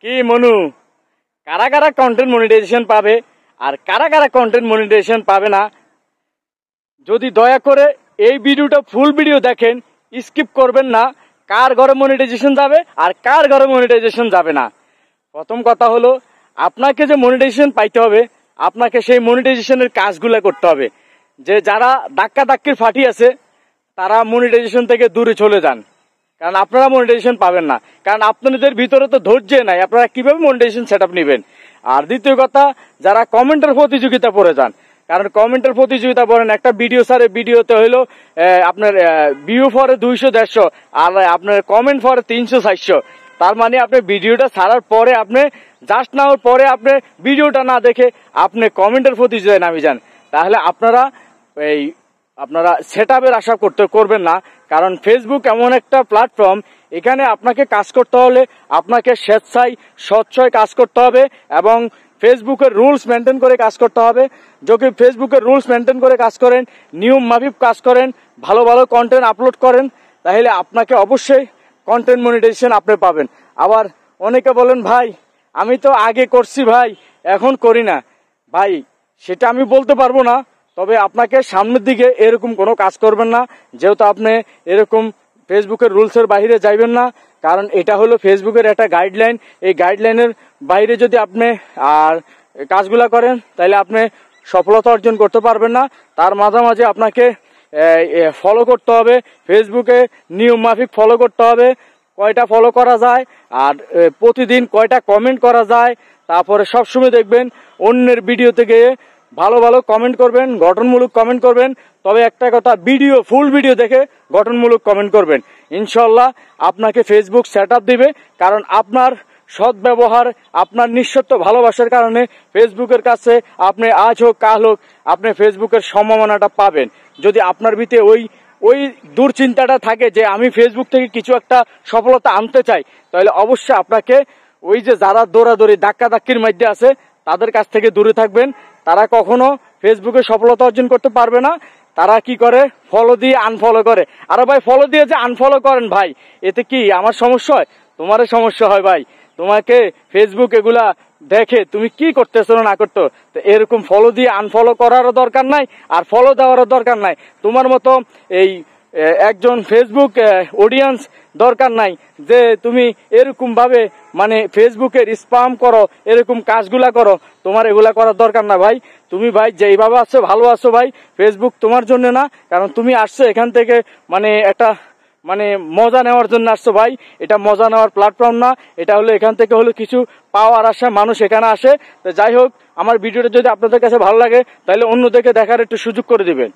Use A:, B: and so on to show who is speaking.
A: কি মনু, কারা কারা কন্টেন্ট মনিটাইজেশন পাবে আর কারা কারা কন্টেন্ট মনিটাইজেশন পাবে না, যদি দয়া করে এই ভিডিওটা ফুল ভিডিও দেখেন, স্কিপ করবেন না। কার ঘরে মনিটাইজেশন যাবে আর কার ঘরে মনিটাইজেশন যাবে না। প্রথম কথা হলো, আপনাকে যে মনিটাইজেশন পাইতে হবে, আপনাকে সেই মনিটাইজেশনের কাজগুলো করতে হবে। যে যারা ধাক্কা ধাক্কির ফাটি আছে তারা মনিটাইজেশন থেকে দূরে চলে যান, কারণ আপনারা মনিটাইজেশন পাবেন না, কারণ আপনাদের ভিতরে তো ধৈর্য নাই, আপনারা কিভাবে মনিটাইজেশন সেট আপ নেবেন। আর দ্বিতীয় কথা, যারা কমেন্টের প্রতিযোগিতা পড়ে যান, কারণ কমেন্টের প্রতিযোগিতা পড়েন, একটা ভিডিও সারে ভিডিওতে হইলো আপনার ভিউ ফরে 200-150 আর আপনার কমেন্ট ফরে 300-400। তার মানে আপনি ভিডিওটা ছাড়ার পরে, আপনি জাস্ট নেওয়ার পরে আপনি ভিডিওটা না দেখে আপনি কমেন্টের প্রতিযোগিতায় নামে যান, তাহলে আপনারা সেট আপের আশা করবেন না। কারণ ফেসবুক এমন একটা প্ল্যাটফর্ম, এখানে আপনাকে কাজ করতে হলে আপনাকে স্বেচ্ছায় স্বচ্ছয় কাজ করতে হবে এবং ফেসবুকের রুলস মেনটেন করে কাজ করতে হবে। যদি ফেসবুকের রুলস মেনটেন করে কাজ করেন, নিয়ম মাফিক কাজ করেন, ভালো ভালো কন্টেন্ট আপলোড করেন, তাহলে আপনাকে অবশ্যই কন্টেন্ট মনিটাইজেশন আপনি পাবেন। আবার অনেকে বলেন, ভাই আমি তো আগে করছি ভাই, এখন করি না। ভাই সেটা আমি বলতে পারবো না, তবে আপনাকে সামনের দিকে এরকম কোনো কাজ করবেন না, যেহেতু আপনি এরকম ফেসবুকের রুলসের বাইরে যাইবেন না। কারণ এটা হলো ফেসবুকের একটা গাইডলাইন, এই গাইডলাইনের বাইরে যদি আপনি আর কাজগুলা করেন তাহলে আপনি সফলতা অর্জন করতে পারবেন না। তার মাঝামাঝি আপনাকে ফলো করতে হবে, ফেসবুকে নিয়ম মাফিক ফলো করতে হবে, কয়টা ফলো করা যায় আর প্রতিদিন কয়টা কমেন্ট করা যায়। তারপরে সবসময় দেখবেন অন্যের ভিডিওতে গিয়ে ভালো ভালো কমেন্ট করবেন, গঠনমূলক কমেন্ট করবেন। তবে একটা কথা, ফুল ভিডিও দেখে গঠনমূলক কমেন্ট করবেন। ইনশাল্লাহ আপনাকে ফেসবুক সেট আপ দিবে, কারণ আপনার সৎ ব্যবহার, আপনার নিঃস্বার্থ ভালোবাসার কারণে ফেসবুকের কাছে আপনি আজ হোক কাল হোক আপনি ফেসবুকের সম্ভাবনাটা পাবেন। যদি আপনার ভিতরে ওই দুশ্চিন্তাটা থাকে যে আমি ফেসবুক থেকে কিছু একটা সফলতা আনতে চাই, তাহলে অবশ্যই আপনাকে ওই যে যারা দৌড়াদৌড়ি ধাক্কা ধাক্কির মধ্যে আছে তাদের কাছ থেকে দূরে থাকবেন। তারা কখনো ফেসবুকে সফলতা অর্জন করতে পারবে না। তারা কি করে, ফলো দিয়ে আনফলো করে। আর ভাই ফলো দিয়ে যে আনফলো করেন ভাই, এতে কি আমার সমস্যা হয়? তোমারও সমস্যা হয় ভাই। তোমাকে ফেসবুক এগুলা দেখে তুমি কি করতেছো না করতো, তো এরকম ফলো দিয়ে আনফলো করারও দরকার নাই আর ফলো দেওয়ারও দরকার নাই। তোমার মতো এই একজন ফেসবুক অডিয়েন্স দরকার নাই যে তুমি এরকম ভাবে মানে ফেসবুকের স্প্যাম করো, এরকম কাজগুলা করো। তোমার এগুলা করার দরকার না ভাই। তুমি ভাই যেইভাবে আছো ভালো আছো ভাই, ফেসবুক তোমার জন্য না, কারণ তুমি আসছো এখান থেকে একটা মজা নেওয়ার জন্য আসছো ভাই। এটা মজা নেওয়ার প্ল্যাটফর্ম না, এটা হলো এখান থেকে হলো কিছু পাওয়ার আশা মানুষ এখানে আসে। তো যাই হোক, আমার ভিডিওটা যদি আপনাদের কাছে ভালো লাগে তাহলে অন্যদেরকে দেখার একটু সুযোগ করে দিবেন।